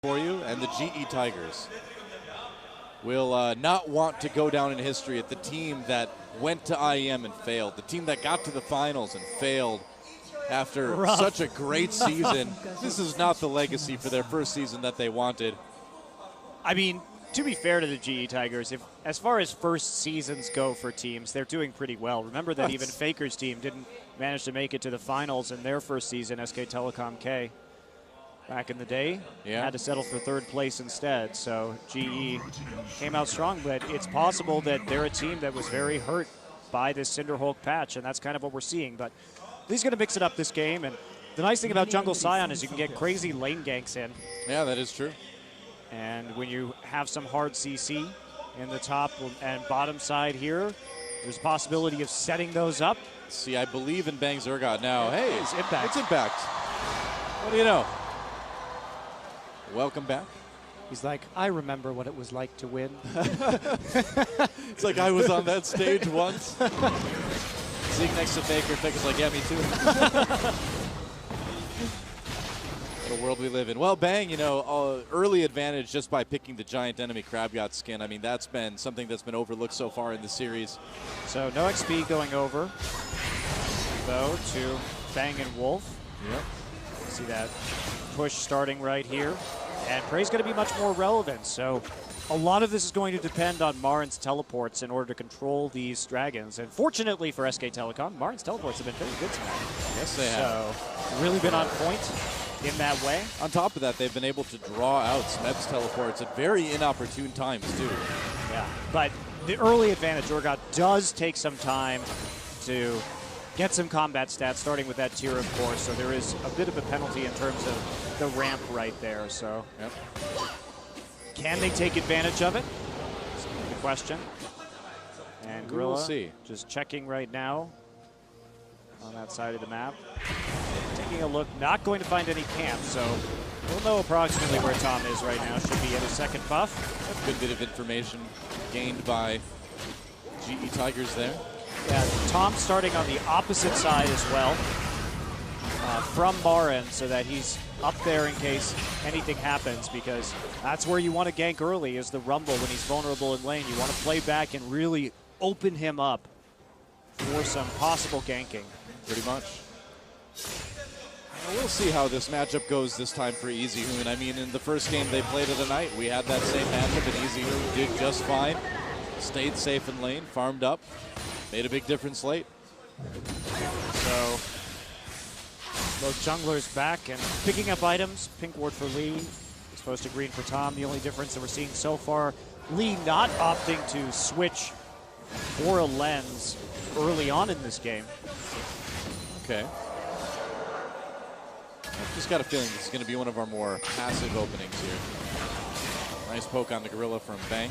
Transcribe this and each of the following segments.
for you, and the GE Tigers will not want to go down in history as the team that went to IEM and failed, the team that got to the finals and failed after such a great season. This is not the legacy for their first season that they wanted. I mean, to be fair to the GE Tigers, as far as first seasons go for teams, they're doing pretty well. Remember that even Faker's team didn't manage to make it to the finals in their first season, SK Telecom K. Back in the day, had to settle for third place instead. So GE came out strong, but it's possible that they're a team that was very hurt by this Cinderhulk patch, and that's kind of what we're seeing. But he's going to mix it up this game, and the nice thing about Jungle Scion is you can get crazy lane ganks in. Yeah, that is true. And when you have some hard CC in the top and bottom side here, there's a possibility of setting those up. See, I believe in Bang Zergot now. Hey, it's Impact. It's Impact. What do you know? Welcome back. He's like, I remember what it was like to win. It's like I was on that stage once. Seeing next to Faker, Faker's like, yeah, me too. What a world we live in. Well, Bang, you know, early advantage just by picking the giant enemy Crab God skin. I mean, that's been something that's been overlooked so far in the series. So no XP going over, though, to Bang and Wolf. Yep. See that push starting right here. And Prey's going to be much more relevant, so a lot of this is going to depend on Marin's teleports in order to control these dragons. And fortunately for SK Telecom, Marin's teleports have been very good tonight. Yes, they have. So really been on point in that way. On top of that, they've been able to draw out Smeb's teleports at very inopportune times, too. Yeah, but the early advantage, Urgot does take some time to get some combat stats, starting with that tier, of course, so there is a bit of a penalty in terms of the ramp right there. So can they take advantage of it? That's the question. And Gorilla just checking right now on that side of the map. Taking a look, not going to find any camps, so we'll know approximately where Tom is right now. Should be at his second buff. A good bit of information gained by GE Tigers there. Yeah, Tom starting on the opposite side as well from Marin, so that he's up there in case anything happens, because that's where you want to gank early, is the Rumble when he's vulnerable in lane. You want to play back and really open him up for some possible ganking. Pretty much. We'll see how this matchup goes this time for EasyHoon. I mean, in the first game they played of the night, we had that same matchup, and EasyHoon did just fine. Stayed safe in lane, farmed up, made a big difference late. So both junglers back and picking up items. Pink ward for Lee, exposed to green for Tom. The only difference that we're seeing so far, Lee not opting to switch for a lens early on in this game. Okay. I've just got a feeling this is going to be one of our more passive openings here. Nice poke on the Gorilla from Bang.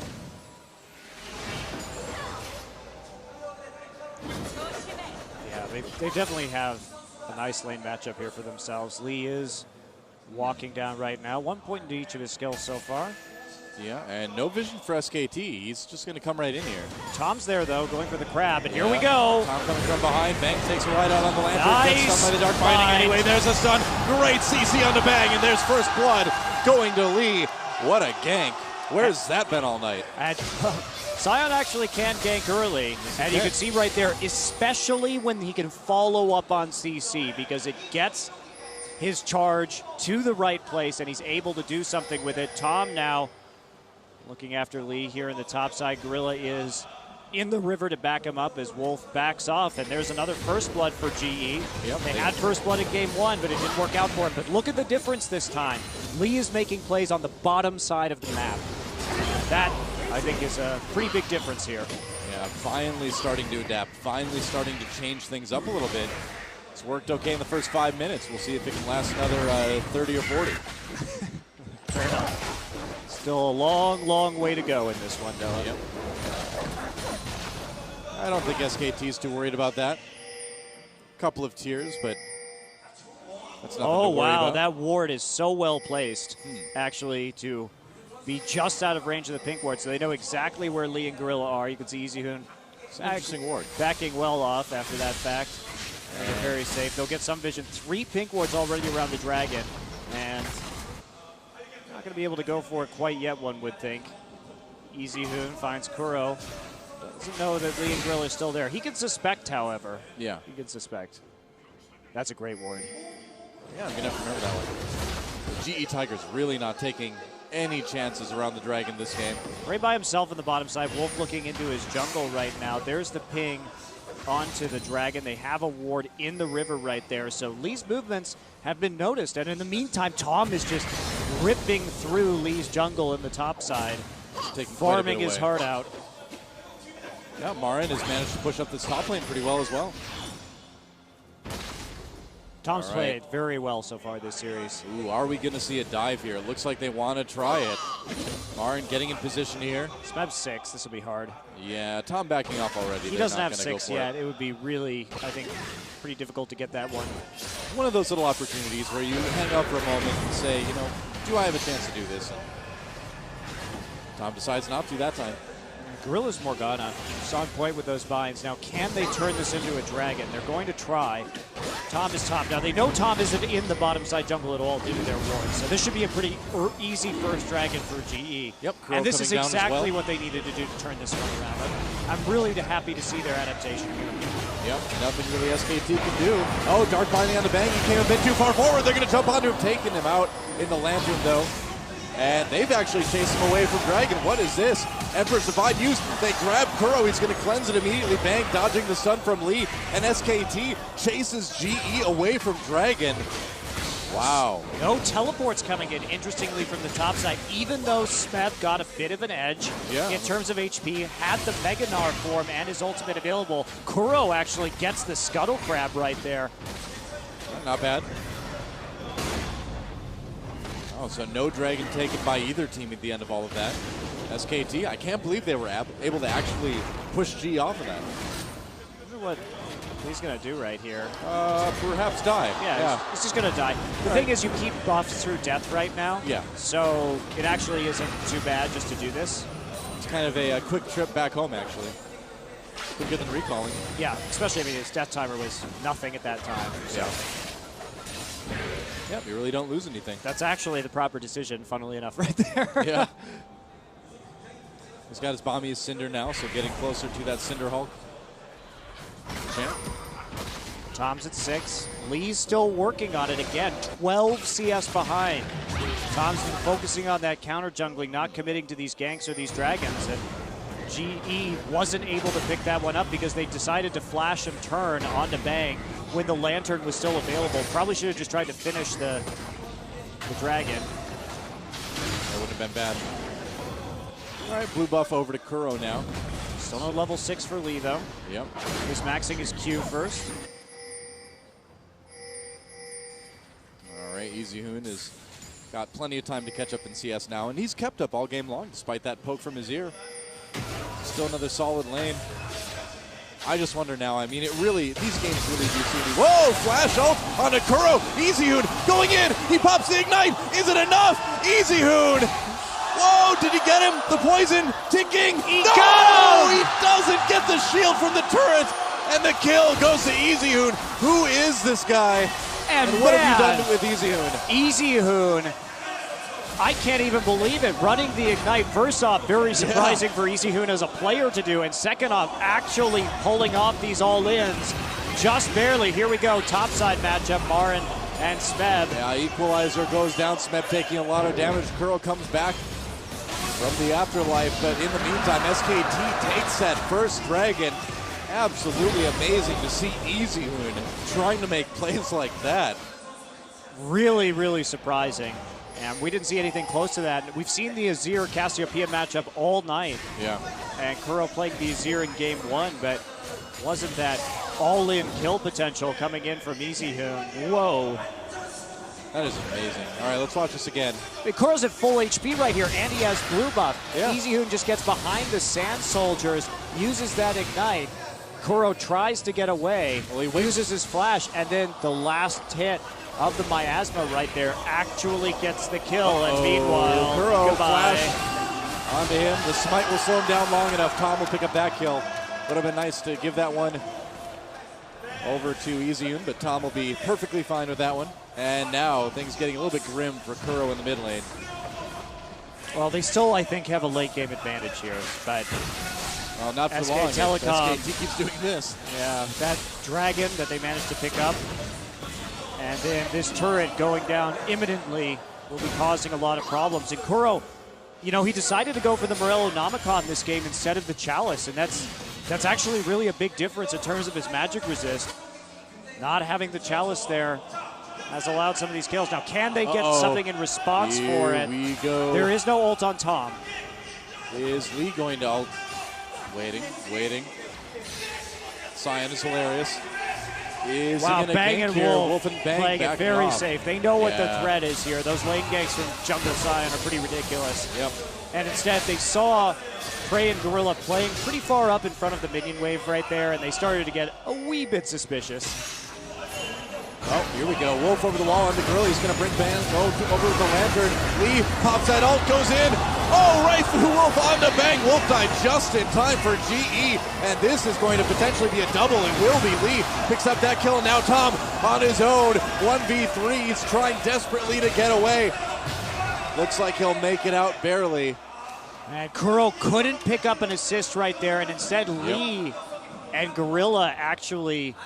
Yeah, they definitely have a nice lane matchup here for themselves. Lee is walking down right now. 1 point into each of his skills so far. Yeah, and no vision for SKT. He's just going to come right in here. Tom's there, though, going for the crab, and here we go. Tom coming from behind. Bang takes a ride out on the lantern. Nice. Gets stunned by the dark binding anyway. There's a stun. Great CC on the Bang, and there's first blood going to Lee. What a gank. Where's that been all night? And Scion actually can gank early, and you can see right there, especially when he can follow up on CC, because it gets his charge to the right place, and he's able to do something with it. Tom now looking after Lee here in the top side. Gorilla is in the river to back him up as Wolf backs off, and there's another first blood for GE. Yep, they had first blood in game one, but it didn't work out for him. But look at the difference this time. Lee is making plays on the bottom side of the map. That, I think, is a pretty big difference here. Yeah, finally starting to adapt, finally starting to change things up a little bit. It's worked okay in the first 5 minutes. We'll see if it can last another 30 or 40. Fair enough. Still a long, long way to go in this one, though. Yep. I don't think SKT's too worried about that. Couple of tiers, but that's nothing to worry about. That ward is so well placed, actually, to be just out of range of the pink ward, so they know exactly where Lee and Gorilla are. You can see EasyHoon interesting ward. Backing well off after that fact. And they're very safe. They'll get some vision. 3 pink wards already around the dragon, and Not going to be able to go for it quite yet, one would think. Easy Hoon finds Kuro. Doesn't know that Lee and Grill are still there. He can suspect, however. Yeah. He can suspect. That's a great ward. Yeah, I'm going to have to remember that one. The GE Tigers really not taking any chances around the Dragon this game. Ray by himself in the bottom side. Wolf looking into his jungle right now. There's the ping onto the Dragon. They have a ward in the river right there. So Lee's movements have been noticed. And in the meantime, Tom is just ripping through Lee's jungle in the top side. Farming his heart out. Yeah, Marin has managed to push up this top lane pretty well as well. Tom's played very well so far this series. Ooh, are we going to see a dive here? It looks like they want to try it. Marin getting in position here. Smeb's 6. This will be hard. Yeah, Tom backing off already. He doesn't have 6 yet. It would be really, I think, pretty difficult to get that one. One of those little opportunities where you hang up for a moment and say, you know, do I have a chance to do this? And Tom decides not to that time. Gorilla's Morgana. He's on point with those binds. Now, can they turn this into a dragon? They're going to try. Tom is top. Now, they know Tom isn't in the bottom side jungle at all due to their ward. So this should be a pretty easy first dragon for GE. Yep. And this is exactly what they needed to do to turn this one around. I'm really happy to see their adaptation here. Yep, nothing really SKT can do. Oh, Dark Binding on the bang. He came a bit too far forward. They're going to jump onto him, taking him out in the Lantern, though. And they've actually chased him away from Dragon. What is this? Emperor's Divide used. They grab Kuro. He's going to cleanse it immediately. Bang, dodging the stun from Lee. And SKT chases GE away from Dragon. Wow. No teleports coming in, interestingly, from the top side. Even though Smeb got a bit of an edge in terms of HP, had the Mega Gnar form and his ultimate available, Kuro actually gets the Scuttle Crab right there. Not bad. Oh, so no Dragon taken by either team at the end of all of that. SKT, I can't believe they were able to actually push G off of that. I wonder what he's going to do right here. Perhaps die. Yeah. He's just going to die. The thing is, you keep buffs through death right now. Yeah. So it actually isn't too bad just to do this. It's kind of a quick trip back home, actually. Quicker than recalling. Yeah, especially, I mean, his death timer was nothing at that time. So. Yeah. Yep, you really don't lose anything. That's actually the proper decision, funnily enough, right there. Yeah. He's got his Bombiest Cinder now, so getting closer to that Cinder Hulk. Champ. Tom's at 6. Lee's still working on it again. 12 CS behind. Tom's been focusing on that counter jungling, not committing to these ganks or these dragons. And GE wasn't able to pick that one up because they decided to flash and turn onto Bang when the Lantern was still available. Probably should have just tried to finish the dragon. That wouldn't have been bad. All right, blue buff over to Kuro now. Still no level 6 for Lee, though. Yep. He's maxing his Q first. All right, Easy Hoon has got plenty of time to catch up in CS now, and he's kept up all game long despite that poke from his ear. Still another solid lane. I just wonder now, I mean, it really, these games really do seem to... Whoa, flash ult onto Kuro. Easy Hoon going in. He pops the ignite. Is it enough? Easy Hoon. Whoa, did he get him? The poison ticking. He got him! He doesn't get the shield from the turret. And the kill goes to Easy Hoon. Who is this guy? And what have you done with Easy Hoon? Easy Hoon. I can't even believe it. Running the Ignite, first off, very surprising for Easy Hoon as a player to do, and second off, actually pulling off these all-ins just barely. Here we go, topside matchup, Marin and Smeb. Yeah, equalizer goes down, Smeb taking a lot of damage. Kuro comes back from the afterlife, but in the meantime, SKT takes that first dragon. Absolutely amazing to see Easy Hoon trying to make plays like that. Really, really surprising. And we didn't see anything close to that. We've seen the Azir Cassiopeia matchup all night. Yeah. And Kuro playing the Azir in game 1, but wasn't that all-in kill potential coming in from Easy Hoon. Whoa. That is amazing. All right, let's watch this again. Kuro's at full HP right here, and he has blue buff. Yeah. Easy Hoon just gets behind the Sand Soldiers, uses that Ignite. Kuro tries to get away, uses his flash, and then the last hit of the Miasma right there actually gets the kill. And meanwhile, Kuro goodbye. flash onto him. The smite will slow him down long enough. Tom will pick up that kill. Would have been nice to give that one over to Easy Hoon, but Tom will be perfectly fine with that one. And now things getting a little bit grim for Kuro in the mid lane. Well, they still, I think, have a late game advantage here, but well, not for SK long. Telecom, SKT keeps doing this. Yeah, that dragon that they managed to pick up, and then this turret going down imminently will be causing a lot of problems. And Kuro, you know, he decided to go for the Morello Nomicon this game instead of the Chalice, and that's actually really a big difference in terms of his magic resist. Not having the Chalice there has allowed some of these kills. Now, can they get something in response for it? Here we go. There is no ult on Tom. Is Lee going to ult? Waiting. Cyan is hilarious. Is wow, he gonna Bang gank and here? Wolf And Bang playing it very off. safe. They know what the threat is here. Those lane ganks from Jungle Cyan are pretty ridiculous. Yep. And instead, they saw Prey and Gorilla playing pretty far up in front of the minion wave right there, and they started to get a wee bit suspicious. Oh, here we go. Wolf over the wall on the Gorilla. He's going to bring Bang over the Lantern. Lee pops that ult, goes in. Oh, right through Wolf onto Bang. Wolf died just in time for GE, and this is going to potentially be a double. It will be. Lee picks up that kill, and now Tom on his own. 1v3. He's trying desperately to get away. Looks like he'll make it out barely. And Kuro couldn't pick up an assist right there, and instead Lee and Gorilla actually...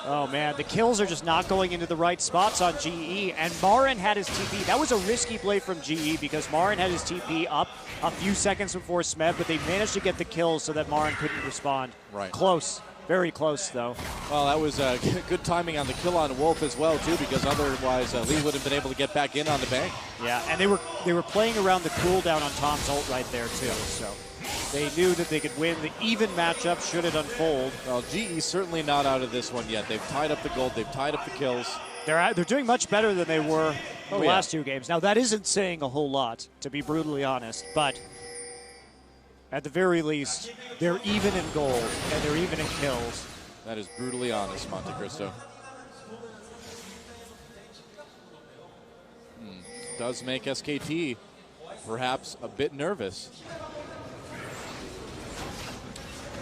Oh man, the kills are just not going into the right spots on GE, and Marin had his TP. That was a risky play from GE because Marin had his TP up a few seconds before Smeb, but they managed to get the kills so that Marin couldn't respond. Right. Close. Very close, though. Well, that was good timing on the kill on Wolf as well, too, because otherwise Lee would have been able to get back in on the Bang. Yeah, and they were playing around the cooldown on Tom's ult right there, too, so they knew that they could win the even matchup should it unfold. Well, GE's certainly not out of this one yet. They've tied up the gold. They've tied up the kills. They're doing much better than they were the last two games. Now, that isn't saying a whole lot, to be brutally honest, but at the very least, they're even in gold, and they're even in kills. That is brutally honest, Monte Cristo. Does make SKT perhaps a bit nervous.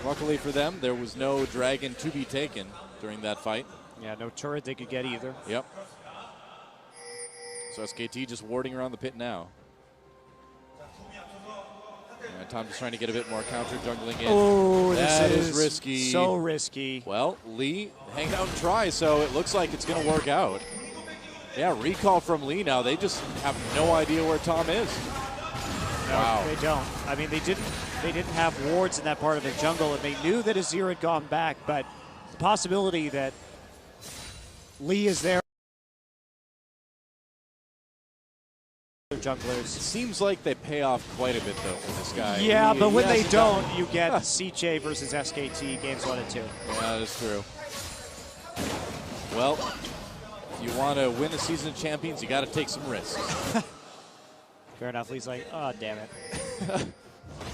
Luckily for them, there was no dragon to be taken during that fight. Yeah, no turret they could get either. Yep. So SKT just warding around the pit now. And Tom just trying to get a bit more counter jungling in. Oh, that this is risky. So risky. Well, Lee hang out and try, so it looks like it's going to work out. Yeah, recall from Lee now. They just have no idea where Tom is. No, wow. They don't. I mean, they didn't have wards in that part of the jungle, and they knew that Azir had gone back, but the possibility that Lee is there. Junglers. It seems like they pay off quite a bit, though, for this guy. Yeah, but when they don't, you get CJ versus SKT games 1 and 2. Yeah, that is true. Well, if you want to win the season of champions, you got to take some risks. Fair enough. Lee's like, oh, damn it.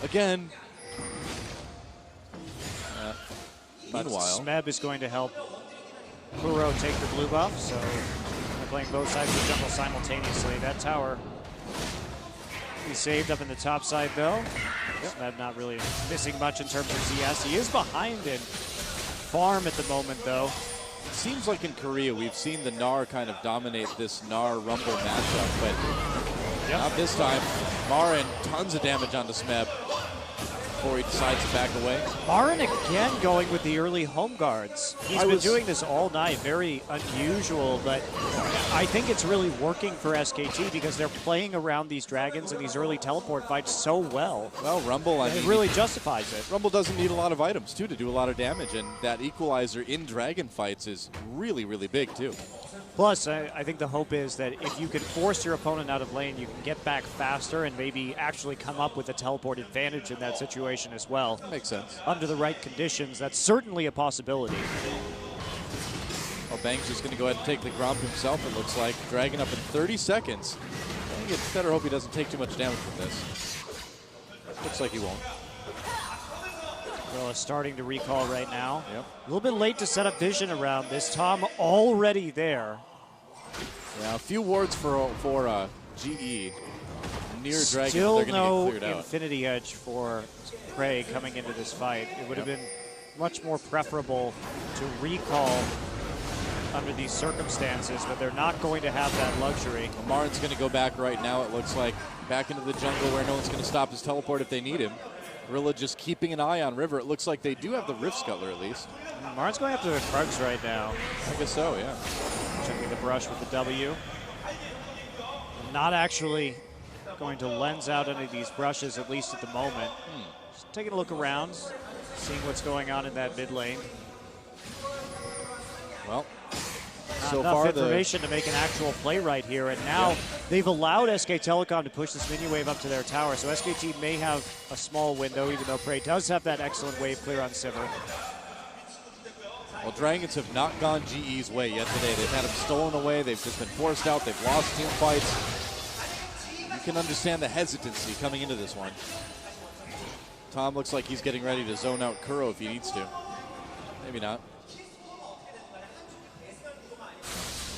Again. Meanwhile, Smeb is going to help Kuro take the blue buff, so they're playing both sides of the jungle simultaneously. That tower is saved up in the top side, though. Smeb not really missing much in terms of CS. He is behind in farm at the moment, though. It seems like in Korea we've seen the Gnar kind of dominate this Gnar Rumble matchup, but not this time. Marin, tons of damage onto Smeb before he decides to back away. Marin again going with the early home guards. He's been doing this all night. Very unusual, but I think it's really working for SKT because they're playing around these dragons and these early teleport fights so well. Well, Rumble, I mean, it really justifies it. Rumble doesn't need a lot of items, too, to do a lot of damage, and that equalizer in dragon fights is really, really big, too. Plus, I think the hope is that if you can force your opponent out of lane, you can get back faster and maybe actually come up with a teleport advantage in that situation as well. That makes sense. Under the right conditions, that's certainly a possibility. Well, Bang's just going to go ahead and take the Gromp himself, it looks like. Dragon up in 30 seconds. I think it's better hope he doesn't take too much damage from this. Looks like he won't. Well, starting to recall right now. Yep. A little bit late to set up vision around this. Tom already there. Yeah, a few wards for GE. Near Dragon, Still they're going to no get cleared out. Infinity Edge for Prey coming into this fight. It would have been much more preferable to recall under these circumstances, but they're not going to have that luxury. Well, Marin's going to go back right now, it looks like. Back into the jungle where no one's going to stop his teleport if they need him. Gorilla just keeping an eye on River. It looks like they do have the Rift Scuttler at least. Marin's going after the Krugs right now. I guess so, yeah. Checking the brush with the W. Not actually going to lens out any of these brushes, at least at the moment. Just taking a look around, seeing what's going on in that mid lane. Well, Not so enough far information to make an actual play right here, and now they've allowed SK Telecom to push this minion wave up to their tower, so SKT may have a small window, even though Prey does have that excellent wave clear on Sivir. Well, Dragons have not gone GE's way yet today. They've had them stolen away. They've just been forced out. They've lost team fights. You can understand the hesitancy coming into this one. Tom looks like he's getting ready to zone out Kuro if he needs to. Maybe not.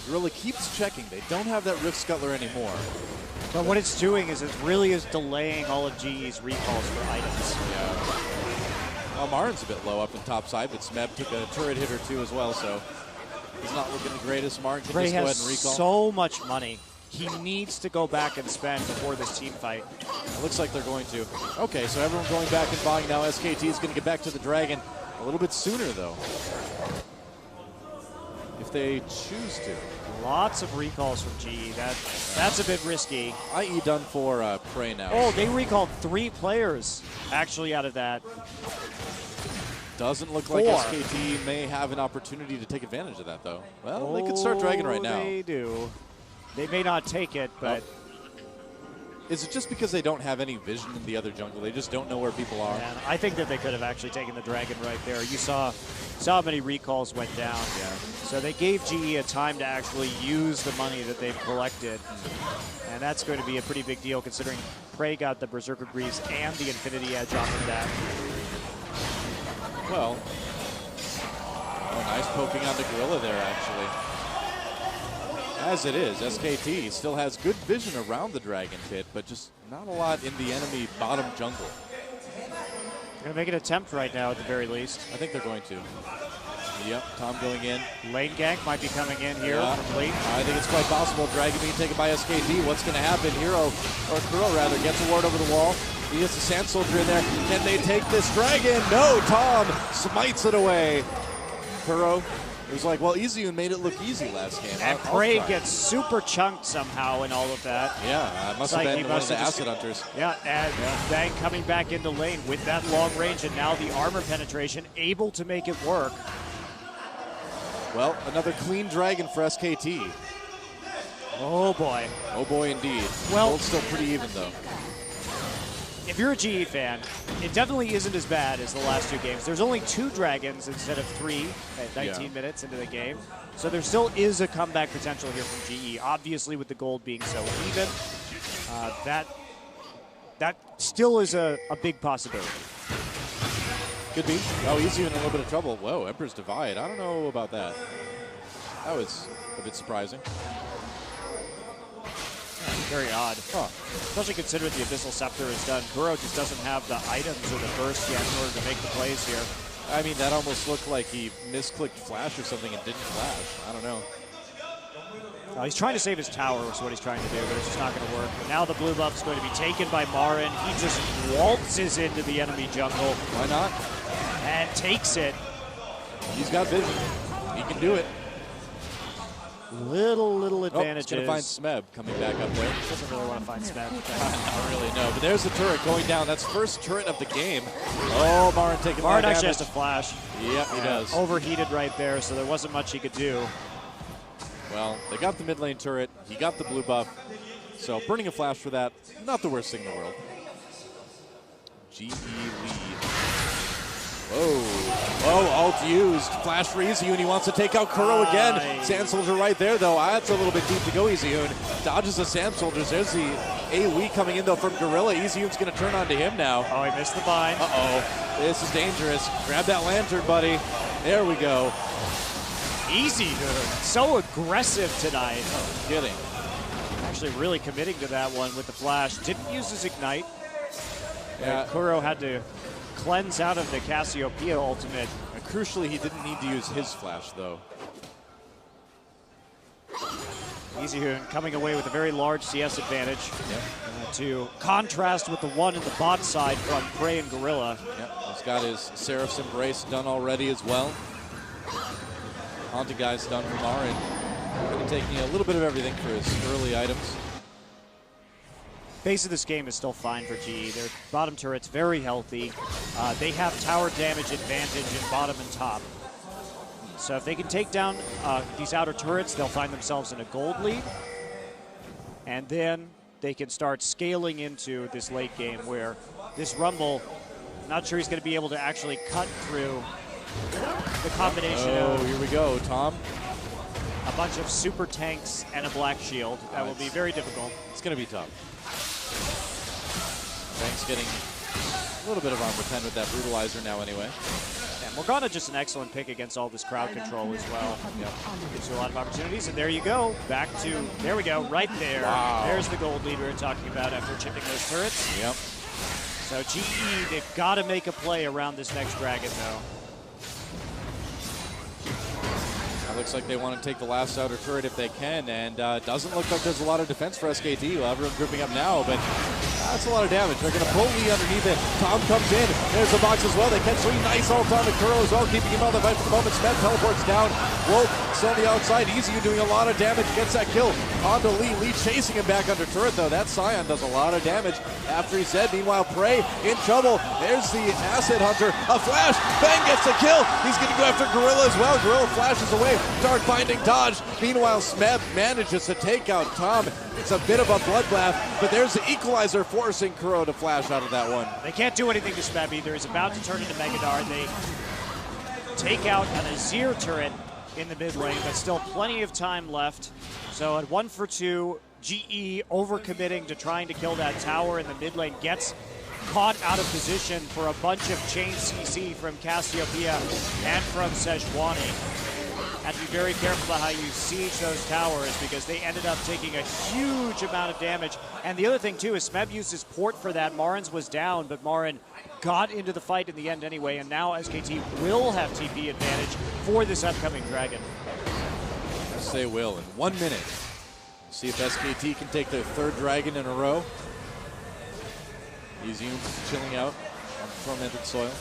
Gorilla keeps checking. They don't have that Rift Scuttler anymore. But what it's doing is it really is delaying all of GE's recalls for items. Yeah. Well, Marin's a bit low up in top side, but Smeb took a turret hit or two as well, so he's not looking the greatest. Marin can just go ahead and recall. So much money. He needs to go back and spend before this team fight. It looks like they're going to. Okay, so everyone going back and buying now. SKT is going to get back to the Dragon a little bit sooner, though, if they choose to. Lots of recalls from GE. That's a bit risky. IE done for Prey now. Oh, they recalled 3 players actually out of that. Doesn't look like SKT may have an opportunity to take advantage of that, though. Well, they could start Dragon right now. They do. They may not take it, but... Is it just because they don't have any vision in the other jungle? They just don't know where people are? Man, I think that they could have actually taken the Dragon right there. You saw how many recalls went down. Yeah. So they gave GE a time to actually use the money that they've collected. And that's going to be a pretty big deal considering Prey got the Berserker Greaves and the Infinity Edge off of that. Well, nice poking on the Gorilla there, actually. As it is, SKT still has good vision around the Dragon pit, but just not a lot in the enemy bottom jungle. They're going to make an attempt right now at the very least. I think they're going to. Yep, Tom going in. Lane gank might be coming in here from late. I think it's quite possible. Dragon being taken by SKT. What's going to happen? Hero, or Kuro rather, gets a ward over the wall. He gets a Sand Soldier in there. Can they take this Dragon? No, Tom smites it away. Kuro, it was like, well, Izzyun made it look easy last game. And Prey gets super chunked somehow in all of that. Yeah, must have been one of the Acid Hunters. Yeah, and Bang coming back into lane with that long range and now the armor penetration, able to make it work. Well, another clean Dragon for SKT. Oh boy. Oh boy indeed. Well, Gold's still pretty even though. If you're a GE fan, it definitely isn't as bad as the last 2 games. There's only 2 Dragons instead of 3 at 19 minutes into the game. So there still is a comeback potential here from GE. Obviously with the gold being so even, that still is a big possibility. Could be. Oh, Izzyun in a little bit of trouble. Whoa, Emperor's Divide. I don't know about that. That was a bit surprising. Very odd. Especially considering the Abyssal Scepter is done. Kuro just doesn't have the items or the burst yet in order to make the plays here. I mean, that almost looked like he misclicked flash or something and didn't flash. I don't know. He's trying to save his tower, is what he's trying to do, but it's just not going to work. Now the blue buff is going to be taken by Marin. He just waltzes into the enemy jungle. Why not? And takes it. He's got vision. He can do it. Little advantages. He's going to find Smeb coming back up there. Doesn't really want to find Smeb. I don't really know. But there's the turret going down. That's first turret of the game. Oh, Marin taking Marin actually has to flash. Yep, he does. Overheated right there, so there wasn't much he could do. Well, they got the mid lane turret. He got the blue buff. So burning a flash for that, not the worst thing in the world. GE lead. Whoa, ult used. Flash for Izzyun. He wants to take out Kuro again. Sand Soldier right there, though. That's a little bit deep to go, Izzyun. Dodges the Sand Soldiers. There's the AoE coming in, though, from Gorilla. Izzyun's going to turn onto him now. Oh, he missed the bind. Uh-oh. This is dangerous. Grab that lantern, buddy. There we go. Easy, dude. So aggressive tonight. Oh, kidding. Actually really committing to that one with the flash. Didn't use his ignite. Yeah. Kuro had to cleanse out of the Cassiopeia ultimate. And crucially, he didn't need to use his flash, though. EasyHoon coming away with a very large CS advantage. To contrast with the one in the bot side from Prey and Gorilla. Yep, he's got his Seraph's Embrace done already as well. Haunted Guy's done from Marin. Going to taking a little bit of everything for his early items. Base of this game is still fine for GE. Their bottom turret's very healthy. They have tower damage advantage in bottom and top. So if they can take down these outer turrets, they'll find themselves in a gold lead. And then they can start scaling into this late game where this Rumble, not sure he's going to be able to actually cut through the combination of... here we go, Tom. A bunch of super tanks and a black shield. That will be very difficult. It's going to be tough. Bang's getting a little bit of armor 10 with that Brutalizer now anyway. And Morgana just an excellent pick against all this crowd control as well. Yep. Gives you a lot of opportunities, and there you go. Back to, there we go, right there. Wow. There's the gold lead we were talking about after chipping those turrets. Yep. So GE, they've got to make a play around this next dragon, though. It looks like they want to take the last outer turret if they can, and doesn't look like there's a lot of defense for SKT. We'll have everyone grouping up now, but that's a lot of damage. They're going to pull Lee underneath it. Tom comes in. There's the box as well. They catch Lee. Nice ult on the Kuro as well, keeping him on the fight for the moment. Smith teleports down. Wolf still on the outside. EasyHoon doing a lot of damage. Gets that kill onto Lee. Lee chasing him back under turret, though. That Scion does a lot of damage after he's dead. Meanwhile, Prey in trouble. There's the Acid Hunter. A flash. Bang gets the kill. He's going to go after Gorilla as well. Gorilla flashes away. Dark Binding dodge. Meanwhile, Smeb manages to take out Tom. It's a bit of a bloodbath, but there's the equalizer forcing Kuro to flash out of that one. They can't do anything to Smeb either. He's about to turn into Megadar. They take out an Azir turret in the mid lane, but still plenty of time left. So at 1 for 2, GE overcommitting to trying to kill that tower in the mid lane, gets caught out of position for a bunch of chain CC from Cassiopeia and from Sejuani. Have to be very careful about how you siege those towers because they ended up taking a huge amount of damage. And the other thing, too, is Smeb used his port for that. Marin's was down, but Marin got into the fight in the end anyway, and now SKT will have TP advantage for this upcoming dragon. Yes, they will in 1 minute. See if SKT can take their third dragon in a row. EasyHoon chilling out on tormented soil.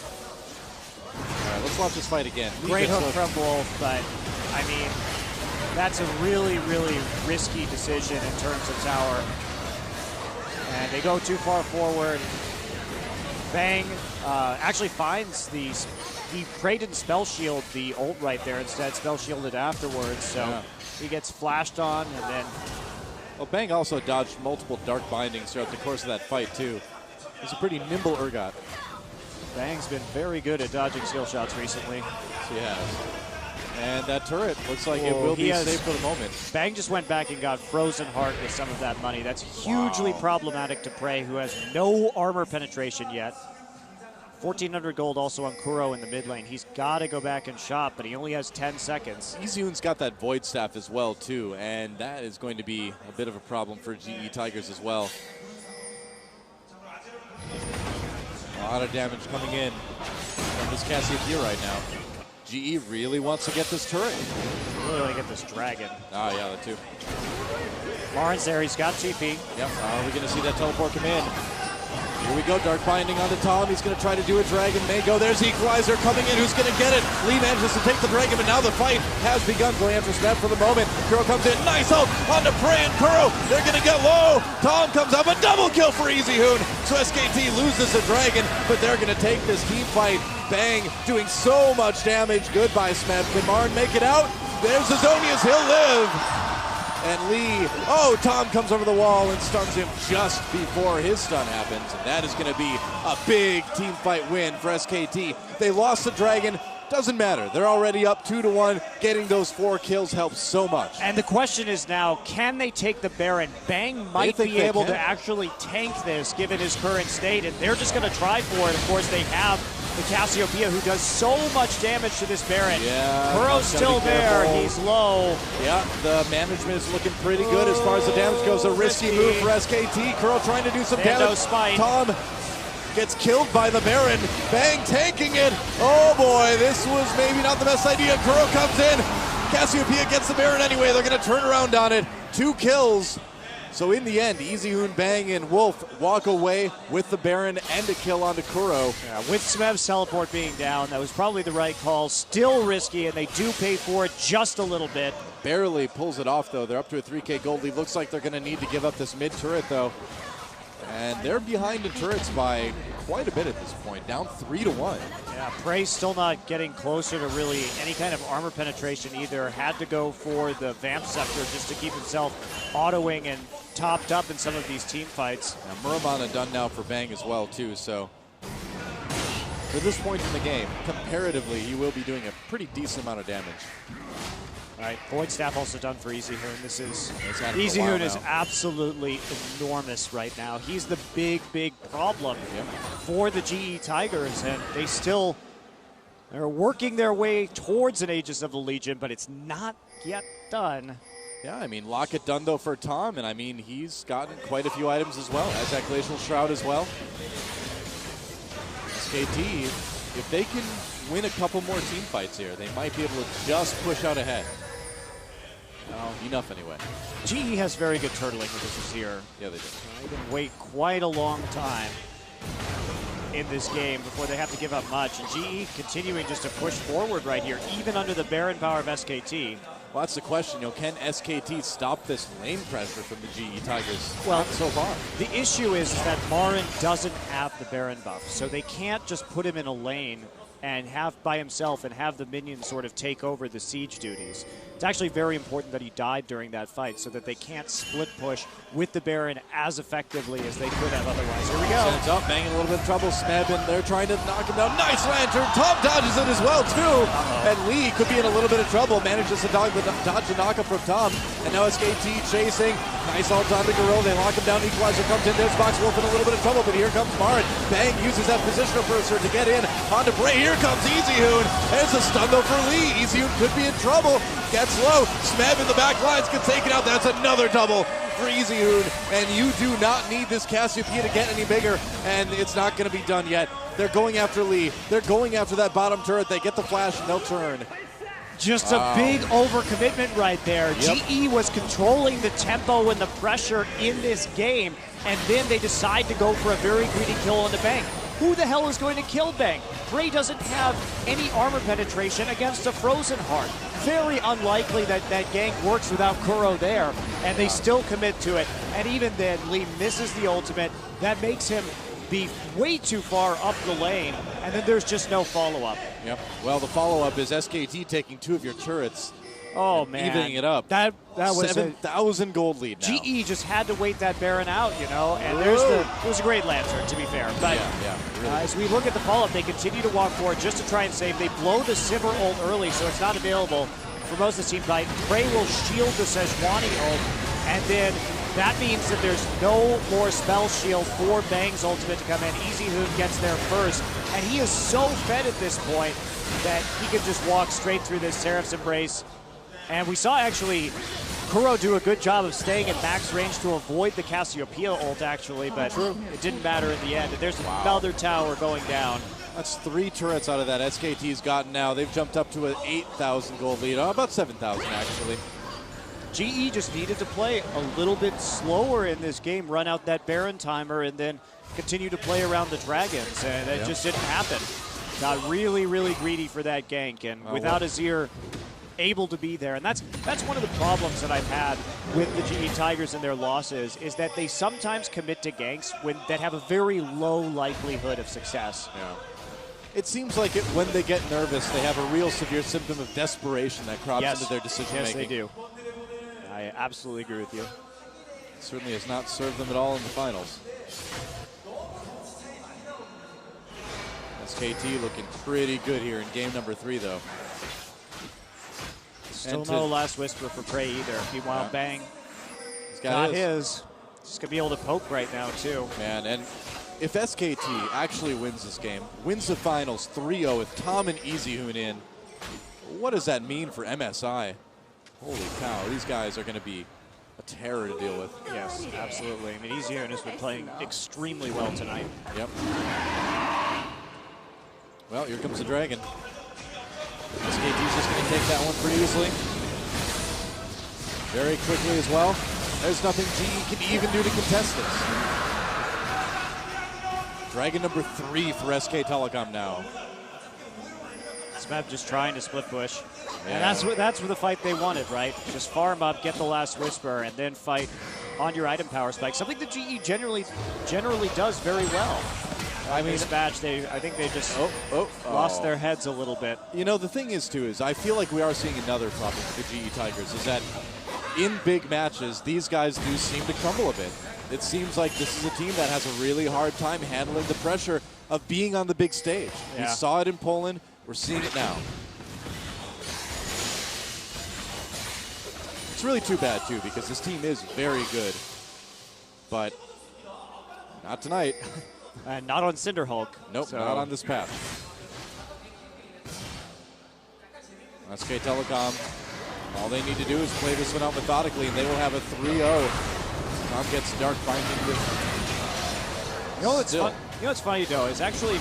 All right, let's watch this fight again. Great hook from Wolf, but I mean, that's a really, really risky decision in terms of tower. And they go too far forward. Bang actually finds the, he prayed and spell shield the ult right there, instead spell shielded afterwards, so he gets flashed on and then... Well, Bang also dodged multiple dark bindings throughout the course of that fight too. He's a pretty nimble Urgot. Bang's been very good at dodging skill shots recently. Yes, he has. And that turret looks like it will be safe for the moment. Bang just went back and got Frozen Heart with some of that money. That's hugely problematic to Prey, who has no armor penetration yet. 1,400 gold also on Kuro in the mid lane. He's got to go back and shop, but he only has 10 seconds. EasyHoon's got that Void Staff as well, too, and that is going to be a bit of a problem for GE Tigers as well. A lot of damage coming in from this Cassiopeia right now. GE really wants to get this turret. Really want to get this dragon. Oh, yeah, that too. Marin's there. He's got TP. Yep. Are we going to see that teleport come in? Here we go. Dark Binding onto Tom. He's going to try to do a dragon. May go. There's Equalizer coming in. Who's going to get it? Lee manages to take the dragon, but now the fight has begun. Going after Smeb for the moment. Kuro comes in. Nice ult onto Prey and Kuro. They're going to get low. Tom comes up. A double kill for EasyHoon. So SKT loses the dragon, but they're going to take this team fight. Bang, doing so much damage. Goodbye, Smeb. Can Marn make it out? There's Azonius. He'll live. And Lee, Tom comes over the wall and stuns him just before his stun happens. And that is going to be a big team fight win for SKT. They lost the dragon. Doesn't matter. They're already up 2-1. Getting those 4 kills helps so much. And the question is now, can they take the Baron? Bang might be able to actually tank this given his current state, and they're just going to try for it. Of course, they have the Cassiopeia, who does so much damage to this Baron. Yeah. Kuro's still there. He's low. Yeah, the management is looking pretty good as far as the damage goes. A risky move for SKT. Kuro trying to do some damage. Spite. Tom gets killed by the Baron. Bang tanking it. Oh boy, this was maybe not the best idea. Kuro comes in. Cassiopeia gets the Baron anyway. They're going to turn around on it. 2 kills. So in the end, Easyhoon, Bang, and Wolf walk away with the Baron and a kill onto Kuro. Yeah, with Smev's teleport being down, that was probably the right call. Still risky, and they do pay for it just a little bit. Barely pulls it off, though. They're up to a 3K gold lead. Looks like they're going to need to give up this mid turret, though. And they're behind the turrets by quite a bit at this point, down 3-1. Yeah, Prey's still not getting closer to really any kind of armor penetration either. Had to go for the Vamp Scepter just to keep himself autoing and topped up in some of these team fights. Now, Muramana done now for Bang as well, too, so for this point in the game, comparatively, he will be doing a pretty decent amount of damage. All right, Void Staff also done for Easyhoon. This is Easyhoon is absolutely enormous right now. He's the big problem for the GE Tigers, and they're working their way towards an Aegis of the Legion, but it's not yet done. Yeah, I mean, Locket done, though, for Tom, and I mean, he's gotten quite a few items as well, as that Glacial Shroud as well. SKT, if they can win a couple more team fights here, they might be able to just push out ahead. Oh, enough anyway. GE has very good turtling with this here. Yeah, they do. They can wait quite a long time in this game before they have to give up much. And GE continuing just to push forward right here, even under the Baron power of SKT. Well, that's the question. Can SKT stop this lane pressure from the GE Tigers? Well, not so far. The issue is that Marin doesn't have the Baron buff, so they can't just put him in a lane and have by himself and have the minions sort of take over the siege duties. It's actually very important that he died during that fight so that they can't split push with the Baron as effectively as they could have otherwise. Here we go. Sends up, Bang in a little bit of trouble. Smeb in there trying to knock him down. Nice lantern. Tom dodges it as well, too. And Lee could be in a little bit of trouble. Manages to dodge the knockup from Tom. And now SKT chasing. Nice ult onto Gorilla. They lock him down. Equalizer comes in. There's Box Wolf in a little bit of trouble, but here comes Marin. Bang uses that positional burster to get in. Onto Bray. Here comes Easyhoon. There's a stun though for Lee. Easyhoon could be in trouble. Gets low. Smeb in the back lines gets taken out. That's another double for Easyhoon. And you do not need this Cassiopeia to get any bigger. And it's not going to be done yet. They're going after Lee. They're going after that bottom turret. They get the flash and they'll turn. Just a big overcommitment right there. Yep. GE was controlling the tempo and the pressure in this game, and then they decide to go for a very greedy kill on the Bang. Who the hell is going to kill Bang? Prey doesn't have any armor penetration against a Frozen Heart. Very unlikely that that gank works without Kuro there, and they still commit to it. And even then, Lee misses the ultimate. That makes him be way too far up the lane, and then there's just no follow-up. Yep. Well, the follow-up is SKT taking 2 of your turrets. Oh, man. Evening it up. That was 7,000 gold lead now. GE just had to wait that Baron out, and it was a great Lantern, to be fair. But really. as we look at the follow-up, they continue to walk forward just to try and save. They blow the Sivir ult early, so it's not available for most of the team fight. Prey will shield the Sejuani ult, and then that means that there's no more spell shield for Bang's ultimate to come in. Easyhoon gets there first, and he is so fed at this point that he can just walk straight through this Seraph's Embrace. And we saw actually Kuro do a good job of staying at max range to avoid the Cassiopeia ult actually, but it didn't matter in the end. And there's another tower going down. That's 3 turrets out of that SKT's gotten now. They've jumped up to an 8,000 gold lead. Oh, about 7,000 actually. GE just needed to play a little bit slower in this game, run out that Baron timer, and then continue to play around the dragons, and that just didn't happen. Got really, really greedy for that gank, and without Azir able to be there, and that's one of the problems that I've had with the GE Tigers and their losses, is that they sometimes commit to ganks that have a very low likelihood of success. Yeah. It seems like when they get nervous, they have a real severe symptom of desperation that crops into their decision-making. Yes, they do. I absolutely agree with you. It certainly has not served them at all in the finals. SKT looking pretty good here in game number 3, though. Still no last whisper for Prey either. Meanwhile, Bang, he's got his. Just going to be able to poke right now, too. Man, and if SKT actually wins this game, wins the finals 3-0 with Tom and Easyhoon in, what does that mean for MSI? Holy cow, these guys are going to be a terror to deal with. Yes, absolutely. I mean, Easyhoon has been playing extremely well tonight. Yep. Well, here comes the Dragon. SKT's just going to take that one pretty easily. very quickly as well. There's nothing GE can even do to contest this. Dragon number 3 for SK Telecom now. Smeb just trying to split push. Yeah. And that's what the fight they wanted, right? Just farm up, get the last Whisper, and then fight on your item power spike. Something that GE generally does very well. I mean, this match, I think they just lost their heads a little bit. You know, the thing is, too, is I feel like we are seeing another problem with the GE Tigers, is that in big matches, these guys do seem to crumble a bit. It seems like this is a team that has a really hard time handling the pressure of being on the big stage. Yeah. We saw it in Poland. We're seeing it now. It's really too bad, too, because this team is very good. But not tonight. And not on Cinderhulk. Nope, not on this path. SK Telecom, all they need to do is play this one out methodically, and they will have a 3-0. Tom gets Dark Binding with... You know what's funny, though, is actually